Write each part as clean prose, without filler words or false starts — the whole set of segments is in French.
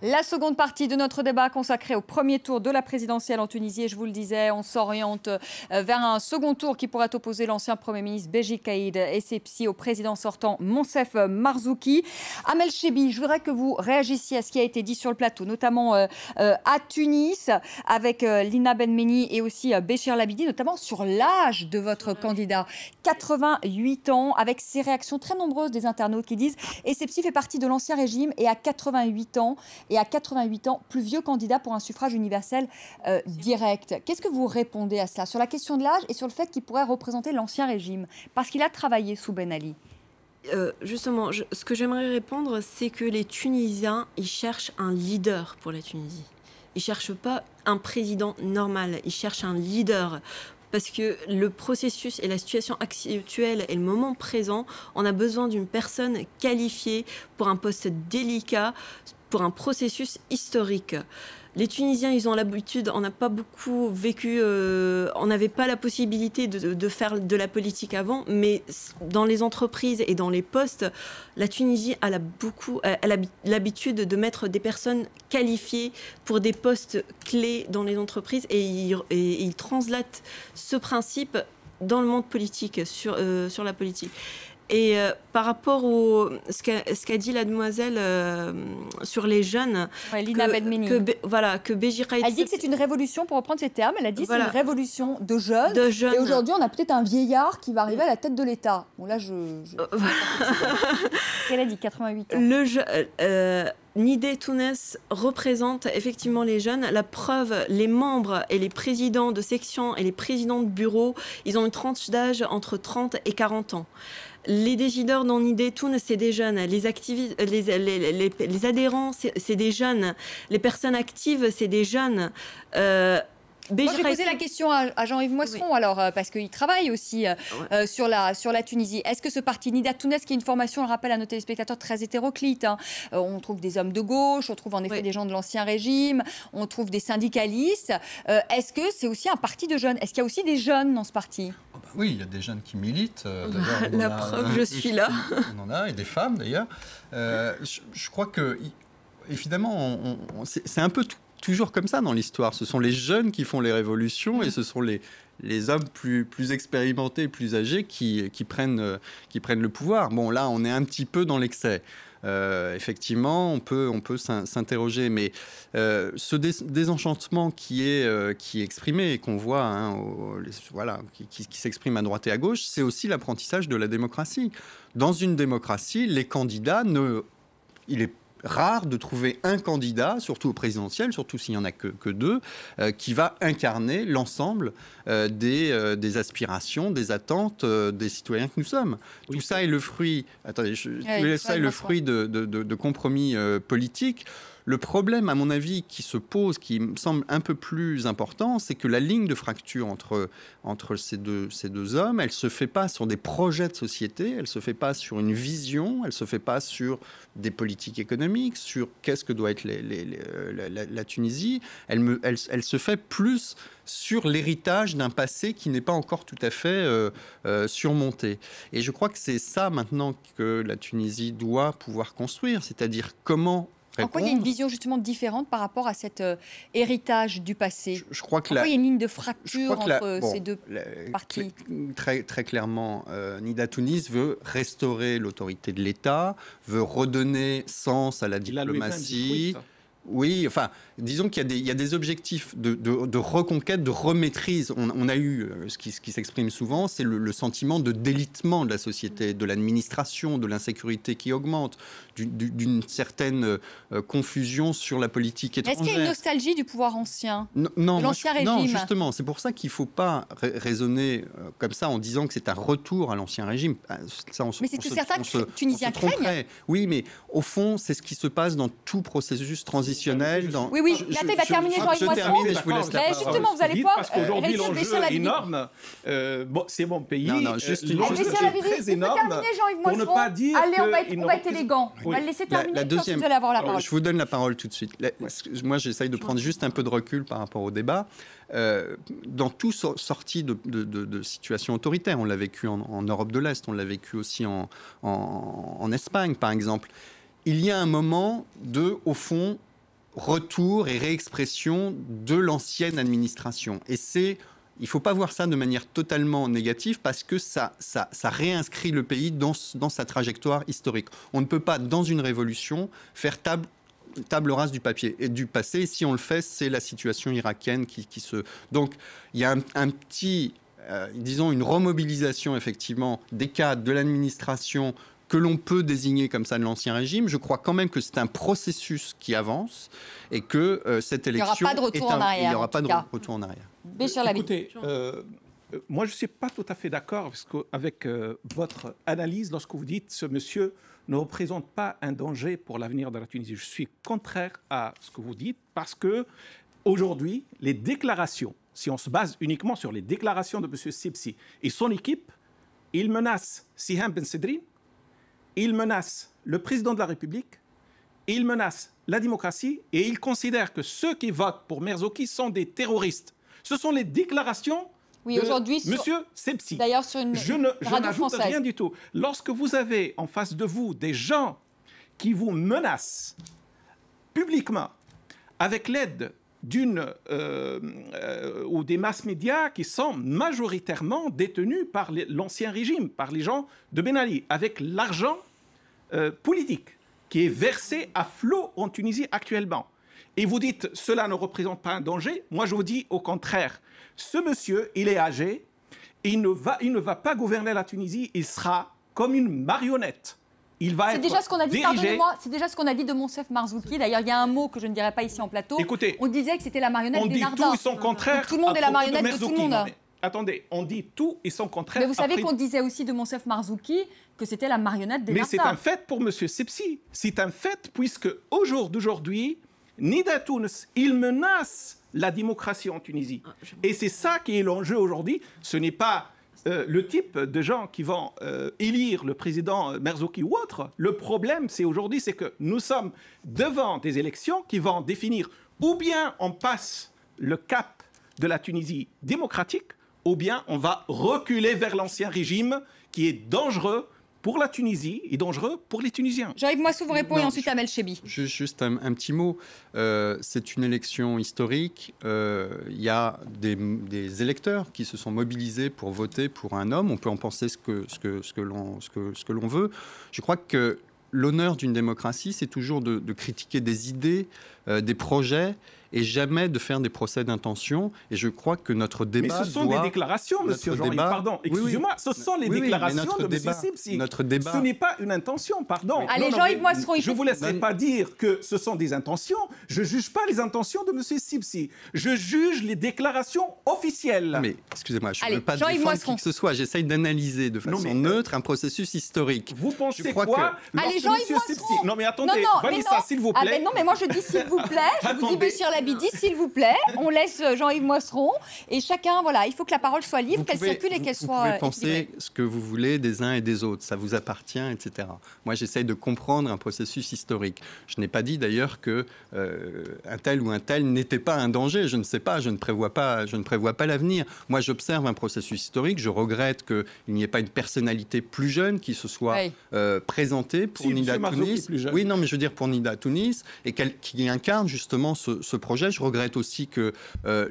La seconde partie de notre débat consacrée au premier tour de la présidentielle en Tunisie. Et je vous le disais, on s'oriente vers un second tour qui pourrait opposer l'ancien Premier ministre Béji Caïd Essebsi au président sortant Moncef Marzouki. Amel Chebbi, je voudrais que vous réagissiez à ce qui a été dit sur le plateau, notamment à Tunis, avec Lina Benmeni et aussi Béchir Labidi, notamment sur l'âge de votre candidat. 88 ans, avec ces réactions très nombreuses des internautes qui disent Essebsi fait partie de l'ancien régime et à 88 ans, plus vieux candidat pour un suffrage universel direct. Qu'est-ce que vous répondez à ça, sur la question de l'âge et sur le fait qu'il pourrait représenter l'ancien régime, parce qu'il a travaillé sous Ben Ali? Justement, ce que j'aimerais répondre, c'est que les Tunisiens, ils cherchent un leader pour la Tunisie. Ils ne cherchent pas un président normal, ils cherchent un leader. Parce que le processus et la situation actuelle et le moment présent, on a besoin d'une personne qualifiée pour un poste délicat, pour un processus historique. Les Tunisiens, ils ont l'habitude, on n'a pas beaucoup vécu, on n'avait pas la possibilité de faire de la politique avant, mais dans les entreprises et dans les postes, la Tunisie elle a l'habitude de mettre des personnes qualifiées pour des postes clés dans les entreprises et ils translatent ce principe dans le monde politique, sur la politique. Et par rapport à ce qu'a dit la demoiselle sur les jeunes, Lina Benmeni, que Béji Caïd... Elle dit que c'est une révolution, pour reprendre ces termes, elle a dit que c'est une révolution de jeunes. Et aujourd'hui, on a peut-être un vieillard qui va arriver à la tête de l'État. Bon, là, qu'elle a dit, 88 ans. Nidé Tounes représente effectivement les jeunes. La preuve, les membres et les présidents de section et les présidents de bureau, ils ont une tranche d'âge entre 30 et 40 ans. Les décideurs dans Nidé Tounes, c'est des jeunes. Les adhérents, c'est des jeunes. Les personnes actives, c'est des jeunes. Moi, j'ai posé la question à Jean-Yves Moisseron, oui. Alors, parce qu'il travaille aussi sur la Tunisie. Est-ce que ce parti Nida Tounes, qui est une formation, je rappelle à nos téléspectateurs, très hétéroclite, hein, on trouve des hommes de gauche, on trouve en effet des gens de l'ancien régime, on trouve des syndicalistes. Est-ce que c'est aussi un parti de jeunes? Est-ce qu'il y a aussi des jeunes dans ce parti? Oui, il y a des jeunes qui militent. La preuve, je suis là. On en a, et des femmes d'ailleurs. Je crois que, évidemment, c'est un peu toujours comme ça dans l'histoire. Ce sont les jeunes qui font les révolutions et ce sont les hommes plus expérimentés, plus âgés qui prennent le pouvoir. Bon, là, on est un petit peu dans l'excès. Effectivement, on peut s'interroger, mais ce désenchantement qui est exprimé et qu'on voit, hein, qui s'exprime à droite et à gauche, c'est aussi l'apprentissage de la démocratie. Dans une démocratie, les candidats il est rare de trouver un candidat, surtout au présidentiel, surtout s'il n'y en a que deux, qui va incarner l'ensemble des aspirations, des attentes des citoyens que nous sommes. Oui. Tout ça est le fruit, de compromis politiques. Le problème, à mon avis, qui se pose, qui me semble un peu plus important, c'est que la ligne de fracture entre ces deux hommes, elle ne se fait pas sur des projets de société, elle ne se fait pas sur une vision, elle ne se fait pas sur des politiques économiques, sur qu'est-ce que doit être la Tunisie. Elle se fait plus sur l'héritage d'un passé qui n'est pas encore tout à fait surmonté. Et je crois que c'est ça maintenant que la Tunisie doit pouvoir construire, c'est-à-dire comment... En quoi il y a une vision justement différente par rapport à cet héritage du passé? Je crois que il y a une ligne de fracture entre ces deux partis? Très clairement, Nida Tounes veut restaurer l'autorité de l'État, veut redonner sens à la diplomatie. Oui, enfin, disons qu'il y a des objectifs de reconquête, de remaîtrise. On a eu, ce qui s'exprime souvent, c'est le sentiment de délitement de la société, de l'administration, de l'insécurité qui augmente, d'une certaine confusion sur la politique étrangère. Est-ce qu'il y a une nostalgie du pouvoir ancien, de l'ancien régime? Non, justement, c'est pour ça qu'il ne faut pas raisonner comme ça en disant que c'est un retour à l'ancien régime. Mais c'est que certains Tunisiens craignent. Oui, mais au fond, c'est ce qui se passe dans tout processus transitionnel. Oui, là, il va terminer Jean-Yves Moisseron. Justement, vous allez pouvoir... Parce qu'aujourd'hui, l'enjeu est énorme. C'est mon pays. L'enjeu est très énorme. Pour ne pas dire Allez, on va être élégant. On va le laisser terminer, vous allez avoir la parole. Je vous donne la parole tout de suite. Moi, j'essaye de prendre juste un peu de recul par rapport au débat. Dans tout sortie de situations autoritaires, on l'a vécu en Europe de l'Est, on l'a vécu aussi en Espagne, par exemple. Il y a un moment au fond, retour et réexpression de l'ancienne administration. Et il ne faut pas voir ça de manière totalement négative parce que ça réinscrit le pays dans sa trajectoire historique. On ne peut pas, dans une révolution, faire table rase du papier et du passé. Et si on le fait, c'est la situation irakienne qui se... Donc, il y a un petit, disons, une remobilisation, effectivement, des cadres de l'administration que l'on peut désigner comme ça de l'Ancien Régime. Je crois quand même que c'est un processus qui avance et que cette élection... Il n'y aura pas de retour en arrière. Il n'y aura pas de retour en arrière. Écoutez, moi je ne suis pas tout à fait d'accord avec votre analyse lorsque vous dites ce monsieur ne représente pas un danger pour l'avenir de la Tunisie. Je suis contraire à ce que vous dites parce que aujourd'hui, les déclarations, si on se base uniquement sur les déclarations de M. Sibsi et son équipe, il menace Siham Ben Sedrine, il menace le président de la République, il menace la démocratie et il considère que ceux qui votent pour Merzouki sont des terroristes. Ce sont les déclarations de M. Sibsi. D'ailleurs, sur une je n'ajoute rien du tout. Lorsque vous avez en face de vous des gens qui vous menacent publiquement avec l'aide ou des masses médias qui sont majoritairement détenus par l'ancien régime, par les gens de Ben Ali, avec l'argent politique qui est versé à flot en Tunisie actuellement. Et vous dites, cela ne représente pas un danger. Moi, je vous dis au contraire. Ce monsieur, il est âgé, il ne va pas gouverner la Tunisie, il sera comme une marionnette. Il va être déjà ce qu'on a dit, dirigé... c'est déjà ce qu'on a dit de Monsef Marzouki. D'ailleurs, il y a un mot que je ne dirai pas ici en plateau. Écoutez, on disait que c'était la marionnette des Nardins. On dit tout et son contraire. Tout le monde est la marionnette de tout le monde. Attendez, on dit tout et son contraire. Mais vous savez qu'on disait aussi de Monsef Marzouki que c'était la marionnette des Nardins. Mais c'est un fait pour M. Sibsi. C'est un fait puisque au jour d'aujourd'hui, Nida Tounes, il menace la démocratie en Tunisie. Et c'est ça qui est l'enjeu aujourd'hui. Ce n'est pas le type de gens qui vont élire le président Merzouki ou autre. Le problème, c'est aujourd'hui, c'est que nous sommes devant des élections qui vont définir ou bien on passe le cap de la Tunisie démocratique, ou bien on va reculer vers l'ancien régime qui est dangereux pour la Tunisie et dangereux pour les Tunisiens. Jean-Yves Moissou vous répond et ensuite Amel Chebi. Juste un petit mot. C'est une élection historique. Il y a des électeurs qui se sont mobilisés pour voter pour un homme. On peut en penser ce que l'on veut. Je crois que l'honneur d'une démocratie, c'est toujours de critiquer des idées, des projets, et jamais de faire des procès d'intention. Et je crois que notre débat... Mais ce sont des déclarations, monsieur Jean-Yves, pardon. Excusez-moi, ce sont les déclarations de M. Sibsi. Notre débat... Ce n'est pas une intention, pardon. Allez, Jean-Yves Moisseron... Je ne vous laisserai pas dire que ce sont des intentions. Je ne juge pas les intentions de M. Sibsi. Je juge les déclarations officielles. Mais, excusez-moi, je ne veux pas défendre qui que ce soit. J'essaye d'analyser de façon neutre un processus historique. Vous pensez quoi Allez, Jean-Yves Moisseron... Non, mais attendez, Vanessa, s'il vous plaît. Non, mais moi, je dis s'il vous plaît. Je vous dis, monsieur Labidi, s'il vous plaît, on laisse Jean-Yves Moisseron et chacun, voilà, il faut que la parole soit libre, qu'elle circule et qu'elle soit Vous pouvez penser ce que vous voulez des uns et des autres, ça vous appartient, etc. Moi, j'essaye de comprendre un processus historique. Je n'ai pas dit d'ailleurs que un tel ou un tel n'était pas un danger. Je ne sais pas, je ne prévois pas l'avenir. Moi, j'observe un processus historique. Je regrette qu'il n'y ait pas une personnalité plus jeune qui se soit présentée pour Nida Tounes. Oui, non, mais je veux dire pour Nida Tounes et qui incarne justement ce projet. Je regrette aussi qu'une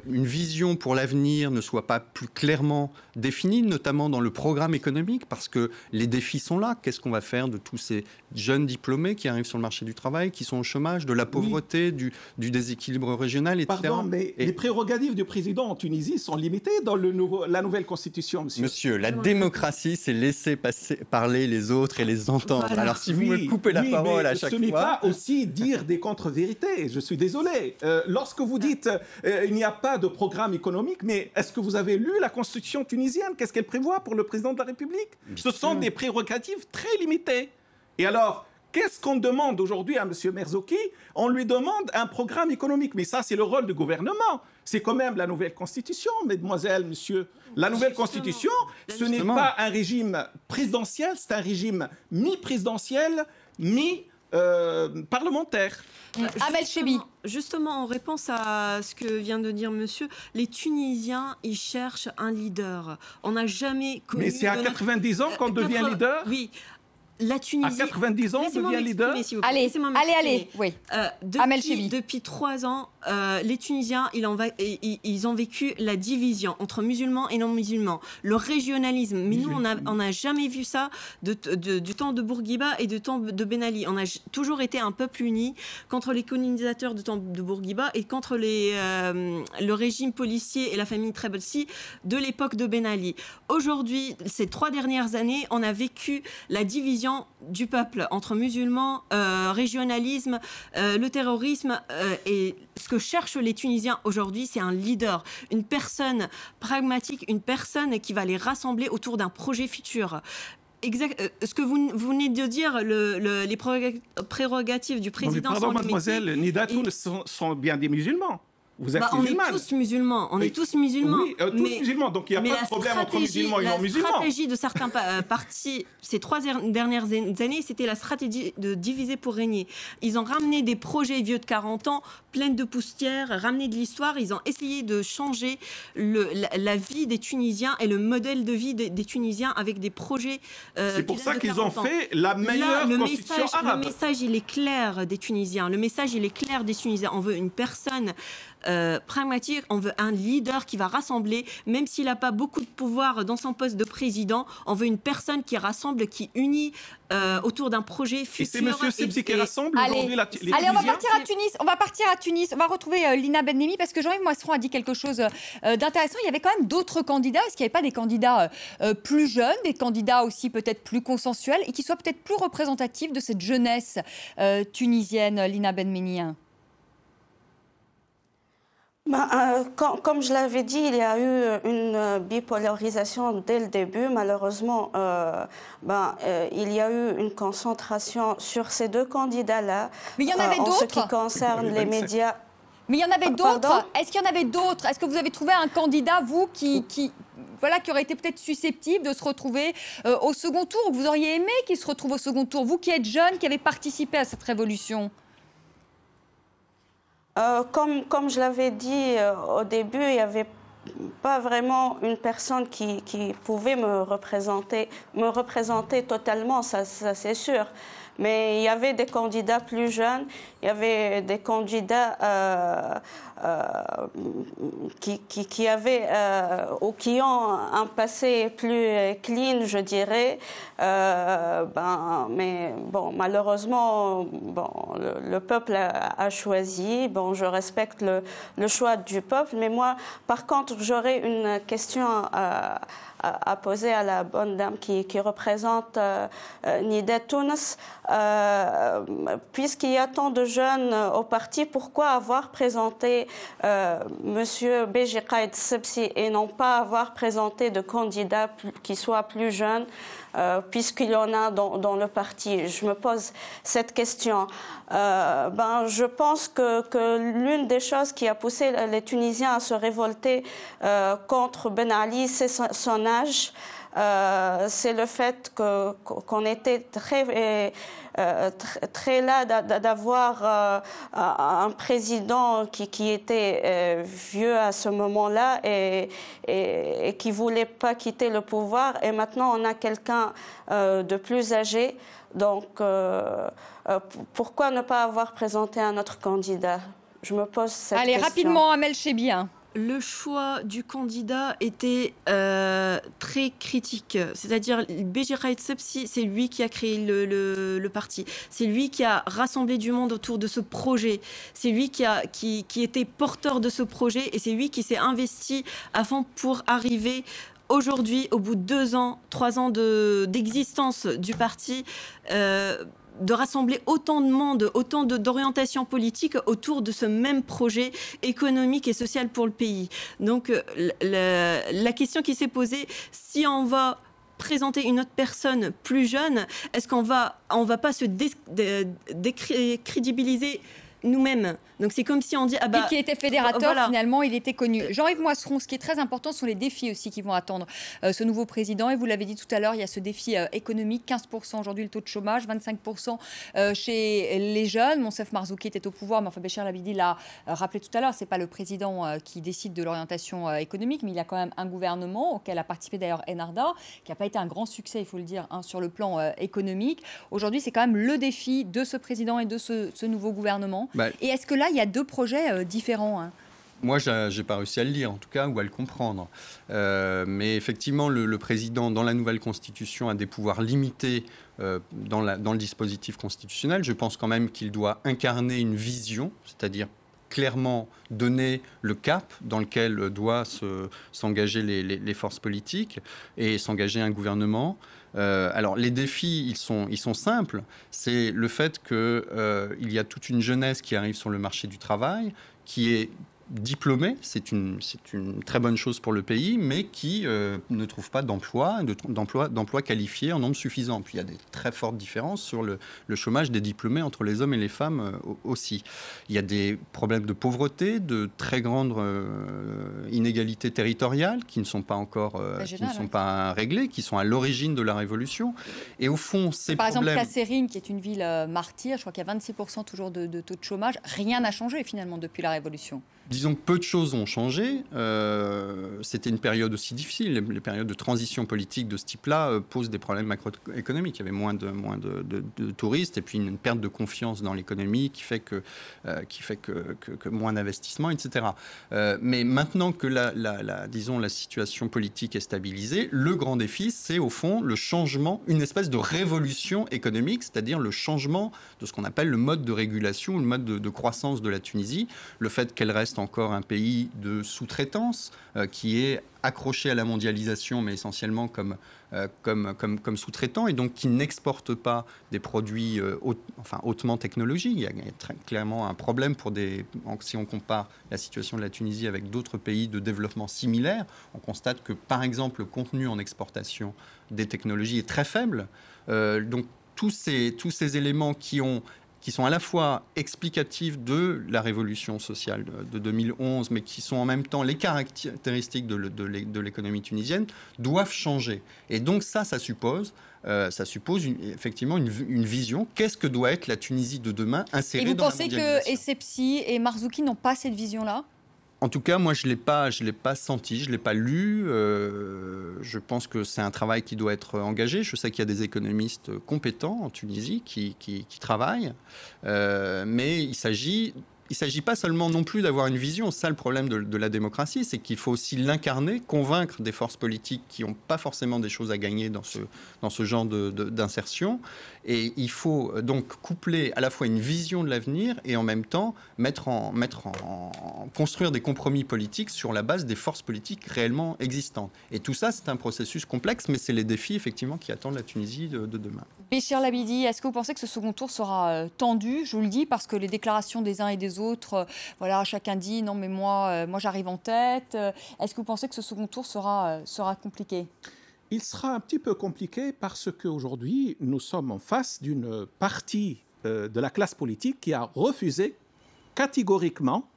vision pour l'avenir ne soit pas plus clairement définie, notamment dans le programme économique, parce que les défis sont là. Qu'est-ce qu'on va faire de tous ces jeunes diplômés qui arrivent sur le marché du travail, qui sont au chômage, de la pauvreté, du déséquilibre régional, etc. Pardon, mais les prérogatives du président en Tunisie sont limitées dans la nouvelle constitution, monsieur. Monsieur, la démocratie, c'est laisser parler les autres et les entendre. Voilà. Alors si vous me coupez la parole à chaque fois... Ce n'est pas aussi dire des contre-vérités, je suis désolé. Lorsque vous dites il n'y a pas de programme économique, mais est-ce que vous avez lu la Constitution tunisienne? Qu'est-ce qu'elle prévoit pour le président de la République? Ce sont des prérogatives très limitées. Et alors, qu'est-ce qu'on demande aujourd'hui à M. Merzouki? On lui demande un programme économique. Mais ça, c'est le rôle du gouvernement. C'est quand même la nouvelle Constitution, mesdemoiselles, messieurs. La nouvelle Constitution, ce n'est pas un régime présidentiel, c'est un régime mi-présidentiel, mi-parlementaire. Amel Chebi. Justement, en réponse à ce que vient de dire monsieur, les Tunisiens, ils cherchent un leader. On n'a jamais connu... Mais c'est à 90 ans qu'on devient leader? Oui. la Tunisie... À 90 ans, devient leader. Allez, oui. Depuis 3 ans, les Tunisiens, ils ont vécu la division entre musulmans et non-musulmans. Le régionalisme. Mais nous, on n'a jamais vu ça du temps de Bourguiba et du temps de Ben Ali. On a toujours été un peuple uni contre les colonisateurs du temps de Bourguiba et contre le régime policier et la famille Trabelsi de l'époque de Ben Ali. Aujourd'hui, ces 3 dernières années, on a vécu la division du peuple entre musulmans, régionalisme, le terrorisme. Et ce que cherchent les Tunisiens aujourd'hui, c'est un leader, une personne pragmatique, une personne qui va les rassembler autour d'un projet futur. Ce que vous venez de dire, les prérogatives du président... Pardon, mademoiselle, Nida Tounes sont bien des musulmans. Vous êtes on est tous musulmans. On est tous musulmans. Oui, tous musulmans. Donc il n'y a pas de problème entre musulmans et non-musulmans. La stratégie de certains partis, ces 3 dernières années, c'était la stratégie de diviser pour régner. Ils ont ramené des projets vieux de 40 ans, pleins de poussière, ramené de l'histoire. Ils ont essayé de changer la vie des Tunisiens et le modèle de vie des Tunisiens avec des projets. C'est pour ça qu'ils ont fait la meilleure constitution arabe. Le message, il est clair des Tunisiens. Le message, il est clair des Tunisiens. On veut une personne pragmatique, on veut un leader qui va rassembler, même s'il n'a pas beaucoup de pouvoir dans son poste de président, on veut une personne qui rassemble, qui unit autour d'un projet futur. Et c'est M. Sebzi qui rassemble aujourd'hui les Tunisiens. Allez, on va partir à Tunis. On va retrouver Lina Benmehmi parce que Jean-Yves Moisseron a dit quelque chose d'intéressant. Il y avait quand même d'autres candidats. Est-ce qu'il n'y avait pas des candidats plus jeunes, des candidats aussi peut-être plus consensuels et qui soient peut-être plus représentatifs de cette jeunesse tunisienne, Lina Benmehmi? Comme je l'avais dit, il y a eu une bipolarisation dès le début. Malheureusement, il y a eu une concentration sur ces 2 candidats-là. Mais il y en avait d'autres. En ce qui concerne les médias. Mais il y en avait d'autres. Est-ce qu'il y en avait d'autres? Est-ce que vous avez trouvé un candidat, vous, qui aurait été peut-être susceptible de se retrouver au second tour, ou que vous auriez aimé qu'il se retrouve au second tour, vous qui êtes jeune, qui avez participé à cette révolution? Comme je l'avais dit au début, il n'y avait pas vraiment une personne qui pouvait me représenter totalement, ça c'est sûr. Mais il y avait des candidats plus jeunes, il y avait des candidats qui avaient ou qui ont un passé plus clean, je dirais. Mais bon, malheureusement, le peuple a choisi. Bon, je respecte le choix du peuple, mais moi, par contre, j'aurais une question à poser à la bonne dame qui représente Nida Tounes. Puisqu'il y a tant de jeunes au parti, pourquoi avoir présenté Monsieur Beji Caïd Sebzi et non pas avoir présenté de candidats qui soient plus jeunes, puisqu'il y en a dans le parti? Je me pose cette question. Je pense que l'une des choses qui a poussé les Tunisiens à se révolter contre Ben Ali, c'est son âge. C'est le fait qu'on était très là d'avoir un président qui était vieux à ce moment-là et qui ne voulait pas quitter le pouvoir. Et maintenant, on a quelqu'un de plus âgé. Donc, pourquoi ne pas avoir présenté un autre candidat? Je me pose cette question. Allez, rapidement, Amel Chebbi. Le choix du candidat était très critique. C'est-à-dire, Beji Caïd Sebzi, c'est lui qui a créé le parti. C'est lui qui a rassemblé du monde autour de ce projet. C'est lui qui était porteur de ce projet et c'est lui qui s'est investi à fond pour arriver aujourd'hui, au bout de 2 ans, 3 ans d'existence du parti, de rassembler autant de monde, autant d'orientations politiques autour de ce même projet économique et social pour le pays. Donc la question qui s'est posée, si on va présenter une autre personne plus jeune, est-ce qu'on va pas se décrédibiliser nous-mêmes. Donc c'est comme si on dit ah bah qui était fédérateur, finalement il était connu. Jean-Yves Moisseron, ce qui est très important sont les défis aussi qui vont attendre ce nouveau président. Et vous l'avez dit tout à l'heure, il y a ce défi économique, 15% aujourd'hui le taux de chômage, 25% chez les jeunes. Monsef Marzouki était au pouvoir, mais enfin Béchir Labidi l'a rappelé tout à l'heure, c'est pas le président qui décide de l'orientation économique, mais il y a quand même un gouvernement auquel a participé d'ailleurs Enarda, qui n'a pas été un grand succès, il faut le dire, sur le plan économique. Aujourd'hui, c'est quand même le défi de ce président et de ce nouveau gouvernement. Et est-ce que là, il y a deux projets différents Moi, je n'ai pas réussi à le lire, en tout cas, ou à le comprendre. Mais effectivement, le président, dans la nouvelle Constitution, a des pouvoirs limités dans le dispositif constitutionnel. Je pense quand même qu'il doit incarner une vision, c'est-à-dire clairement donner le cap dans lequel doivent s'engager les forces politiques et s'engager un gouvernement. Alors, les défis, ils sont simples. C'est le fait qu'il y a toute une jeunesse qui arrive sur le marché du travail, qui est diplômés, c'est une très bonne chose pour le pays, mais qui ne trouve pas d'emploi qualifié en nombre suffisant. Puis il y a des très fortes différences sur le chômage des diplômés entre les hommes et les femmes aussi. Il y a des problèmes de pauvreté, de très grandes inégalités territoriales qui ne sont pas encore pas réglées, qui sont à l'origine de la révolution. Et au fond, ces Par problèmes... exemple, Kasserine, qui est une ville martyre, je crois qu'il y a 26% toujours de taux de chômage. Rien n'a changé finalement depuis la révolution. Disons que peu de choses ont changé. C'était une période aussi difficile. Les périodes de transition politique de ce type-là posent des problèmes macroéconomiques. Il y avait moins de touristes et puis une perte de confiance dans l'économie qui fait que moins d'investissements, etc. Mais maintenant que disons, la situation politique est stabilisée, le grand défi, c'est au fond le changement, une espèce de révolution économique, c'est-à-dire le changement de ce qu'on appelle le mode de régulation, le mode de croissance de la Tunisie, le fait qu'elle reste encore un pays de sous-traitance qui est accroché à la mondialisation, mais essentiellement comme sous-traitant, et donc qui n'exporte pas des produits hautement technologiques. Il y a très clairement un problème si on compare la situation de la Tunisie avec d'autres pays de développement similaires. On constate que, par exemple, le contenu en exportation des technologies est très faible. Donc tous ces éléments qui sont à la fois explicatifs de la révolution sociale de 2011, mais qui sont en même temps les caractéristiques de l'économie tunisienne, doivent changer. Et donc ça suppose effectivement une vision. Qu'est-ce que doit être la Tunisie de demain insérée dans la mondialisation ? Et vous pensez que Essebsi et Marzouki n'ont pas cette vision-là ? En tout cas, moi, je l'ai pas senti, je ne l'ai pas lu. Je pense que c'est un travail qui doit être engagé. Je sais qu'il y a des économistes compétents en Tunisie qui travaillent. Mais il s'agit pas seulement non plus d'avoir une vision. Ça, le problème de la démocratie, c'est qu'il faut aussi l'incarner, convaincre des forces politiques qui n'ont pas forcément des choses à gagner dans ce genre d'insertion. Et il faut donc coupler à la fois une vision de l'avenir et en même temps construire des compromis politiques sur la base des forces politiques réellement existantes. Et tout ça, c'est un processus complexe, mais c'est les défis effectivement qui attendent la Tunisie de demain. Béchir Labidi, est-ce que vous pensez que ce second tour sera tendu ? Je vous le dis parce que les déclarations des uns et des autres, chacun dit non mais moi j'arrive en tête. Est-ce que vous pensez que ce second tour sera compliqué ? Il sera un petit peu compliqué parce qu'aujourd'hui, nous sommes en face d'une partie de la classe politique qui a refusé catégoriquement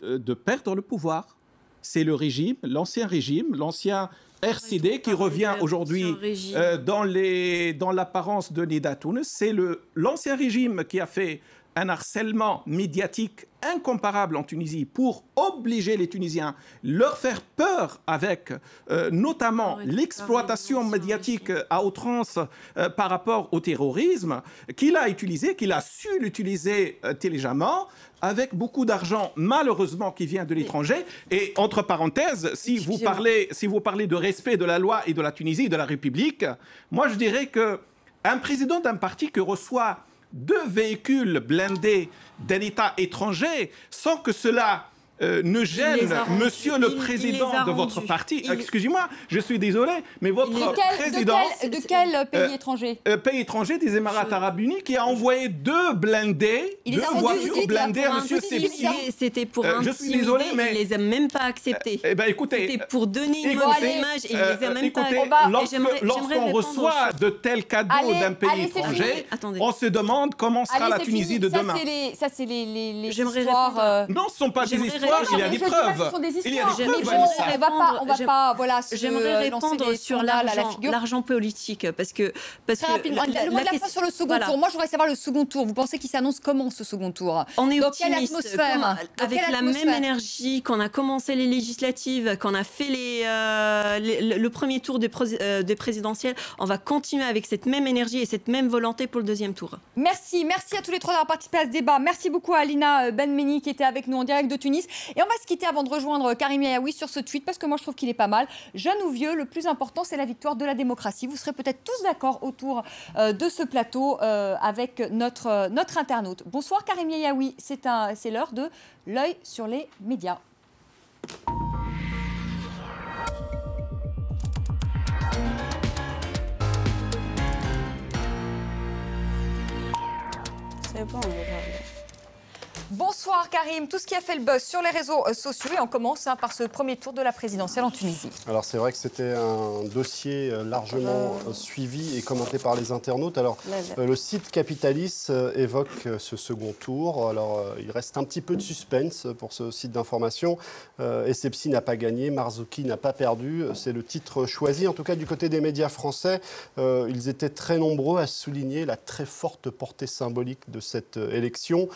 de perdre le pouvoir. C'est le régime, l'ancien RCD qui revient aujourd'hui dans l'apparence de Nida Tounes. C'est l'ancien régime qui a fait un harcèlement médiatique incomparable en Tunisie pour obliger les Tunisiens, leur faire peur avec notamment l'exploitation médiatique à outrance par rapport au terrorisme, qu'il a su l'utiliser intelligemment, avec beaucoup d'argent malheureusement qui vient de l'étranger. Et entre parenthèses, si vous parlez de respect de la loi et de la Tunisie, de la République, moi je dirais qu'un président d'un parti qui reçoit 2 véhicules blindés d'un État étranger sans que cela ne gêne Monsieur le Président de votre parti. Excusez-moi, je suis désolé, mais votre président... De quel pays étranger? Pays étranger des Émirats Arabes Unis qui a envoyé 2 blindés, 2 voitures blindées à Monsieur Sepsi. C'était pour un... Je suis désolé, mais... Il les a même pas acceptés. Eh ben, écoutez... C'était pour donner une mauvaise image et il les a même pas... Lorsqu'on reçoit de tels cadeaux d'un pays étranger, on se demande comment sera la Tunisie de demain. Ça, c'est les histoires... Non, ce ne sont pas des histoires, il y a des preuves. Il y a des preuves, Vanessa. On va pas, voilà, j'aimerais répondre sur l'argent politique, parce que très rapidement, le mot de la fin sur le second tour. Moi, je voudrais savoir le second tour. Vous pensez qu'il s'annonce comment, ce second tour? On est optimiste. Dans quelle atmosphère? Avec la même énergie qu'on a commencé les législatives, qu'on a fait le premier tour des présidentielles, on va continuer avec cette même énergie et cette même volonté pour le deuxième tour. Merci à tous les trois d'avoir participé à ce débat. Merci beaucoup à Alina Benmeni qui était avec nous en direct de Tunis. Et on va se quitter avant de rejoindre Karim Yaoui sur ce tweet, parce que moi je trouve qu'il est pas mal. Jeune ou vieux, le plus important c'est la victoire de la démocratie. Vous serez peut-être tous d'accord autour de ce plateau avec notre internaute. Bonsoir Karim Yaoui, c'est l'heure de l'œil sur les médias. C'est bon, Bonsoir Karim, tout ce qui a fait le buzz sur les réseaux sociaux et on commence par ce premier tour de la présidentielle en Tunisie. Alors c'est vrai que c'était un dossier largement suivi et commenté par les internautes. Alors le site Capitalis évoque ce second tour. Alors il reste un petit peu de suspense pour ce site d'information. Essebsi n'a pas gagné, Marzouki n'a pas perdu. C'est le titre choisi. En tout cas du côté des médias français, ils étaient très nombreux à souligner la très forte portée symbolique de cette élection.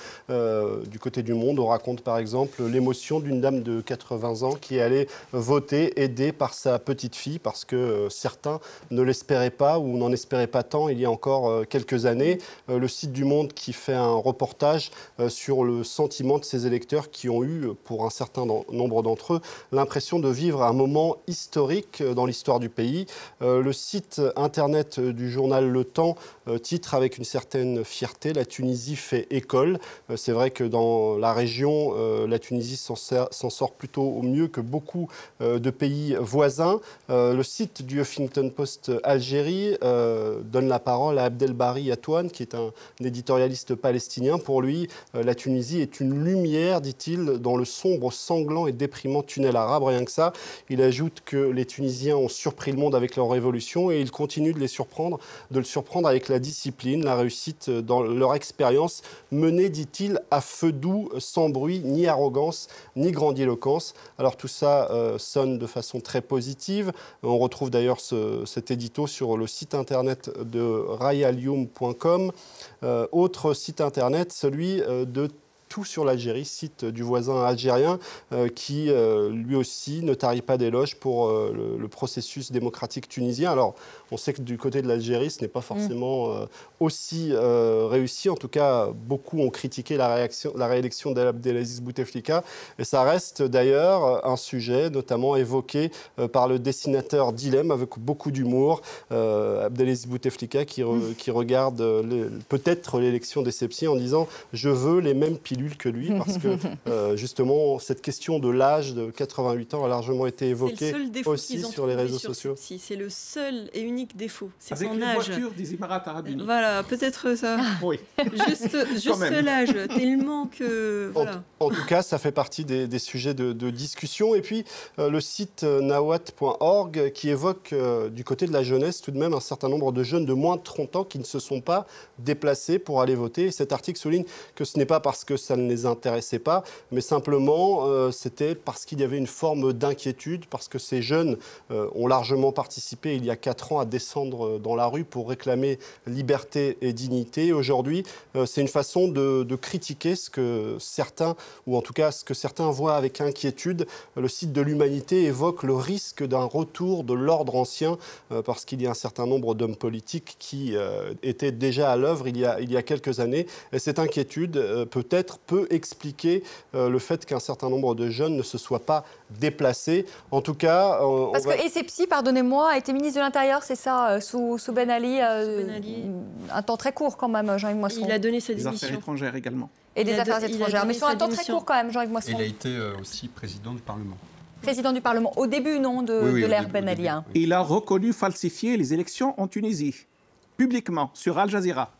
Du côté du Monde, on raconte par exemple l'émotion d'une dame de 80 ans qui allait voter, aidée par sa petite fille, parce que certains ne l'espéraient pas ou n'en espéraient pas tant il y a encore quelques années. Le site du Monde qui fait un reportage sur le sentiment de ces électeurs qui ont eu, pour un certain nombre d'entre eux, l'impression de vivre un moment historique dans l'histoire du pays. Le site internet du journal Le Temps titre avec une certaine fierté « La Tunisie fait école ». C'est vrai que dans la région, la Tunisie s'en sort plutôt au mieux que beaucoup de pays voisins. Le site du Huffington Post Algérie donne la parole à Abdelbari Atouane, qui est un éditorialiste palestinien. Pour lui, la Tunisie est une lumière, dit-il, dans le sombre, sanglant et déprimant tunnel arabe. Rien que ça, il ajoute que les Tunisiens ont surpris le monde avec leur révolution et il continue de le surprendre avec la discipline, la réussite dans leur expérience menée, dit-il, à feu doux, sans bruit, ni arrogance, ni grandiloquence. Alors tout ça sonne de façon très positive. On retrouve d'ailleurs cet édito sur le site internet de rayalioum.com. Autre site internet, celui de Tout sur l'Algérie, site du voisin algérien, qui lui aussi ne tarit pas d'éloges pour le processus démocratique tunisien. Alors, on sait que du côté de l'Algérie, ce n'est pas forcément aussi réussi. En tout cas, beaucoup ont critiqué la réélection d'Abdelaziz Bouteflika. Et ça reste d'ailleurs un sujet, notamment évoqué par le dessinateur Dilem, avec beaucoup d'humour. Abdelaziz Bouteflika qui regarde peut-être l'élection d'Essebsi en disant « Je veux les mêmes pilules que lui », parce que justement, cette question de l'âge de 88 ans a largement été évoquée aussi sur les réseaux sociaux. C'est le seul et unique défaut, c'est avec son les âge. Voitures des Émirats Arabes Unis. Voilà, peut-être ça. Oui. Juste l'âge, tellement que... Voilà. En tout cas, ça fait partie des sujets de discussion. Et puis, le site nawat.org qui évoque du côté de la jeunesse tout de même un certain nombre de jeunes de moins de 30 ans qui ne se sont pas déplacés pour aller voter. Et cet article souligne que ce n'est pas parce que ça ne les intéressait pas, mais simplement c'était parce qu'il y avait une forme d'inquiétude, parce que ces jeunes ont largement participé il y a 4 ans à descendre dans la rue pour réclamer liberté et dignité. Aujourd'hui, c'est une façon de critiquer ce que certains, ou en tout cas ce que certains voient avec inquiétude. Le site de l'Humanité évoque le risque d'un retour de l'ordre ancien, parce qu'il y a un certain nombre d'hommes politiques qui étaient déjà à l'œuvre il y a quelques années. Et cette inquiétude peut être peut-être peut expliquer le fait qu'un certain nombre de jeunes ne se soient pas déplacés. En tout cas... Parce que Essebsi, pardonnez-moi, a été ministre de l'Intérieur, c'est ça, sous Ben Ali, un temps très court quand même, Jean-Yves Moisson. Il a donné sa démission. Des affaires étrangères également. Et des affaires étrangères, mais sur un temps très court quand même, Jean-Yves Moisson. Il a été aussi président du Parlement. Président du Parlement, au début, non, de l'ère Ben Ali. Il a reconnu falsifier les élections en Tunisie, publiquement, sur Al Jazeera.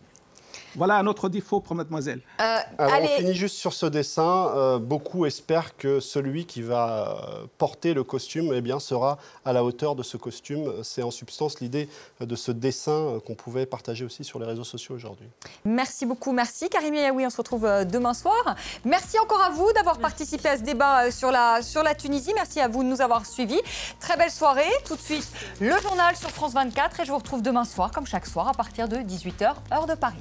Voilà un autre défaut pour mademoiselle. Alors, on finit juste sur ce dessin. Beaucoup espèrent que celui qui va porter le costume sera à la hauteur de ce costume. C'est en substance l'idée de ce dessin qu'on pouvait partager aussi sur les réseaux sociaux aujourd'hui. Merci beaucoup, merci. Karim Yaoui, on se retrouve demain soir. Merci encore à vous d'avoir participé à ce débat sur la Tunisie. Merci à vous de nous avoir suivis. Très belle soirée. Tout de suite, le journal sur France 24 et je vous retrouve demain soir, comme chaque soir, à partir de 18h, heure de Paris.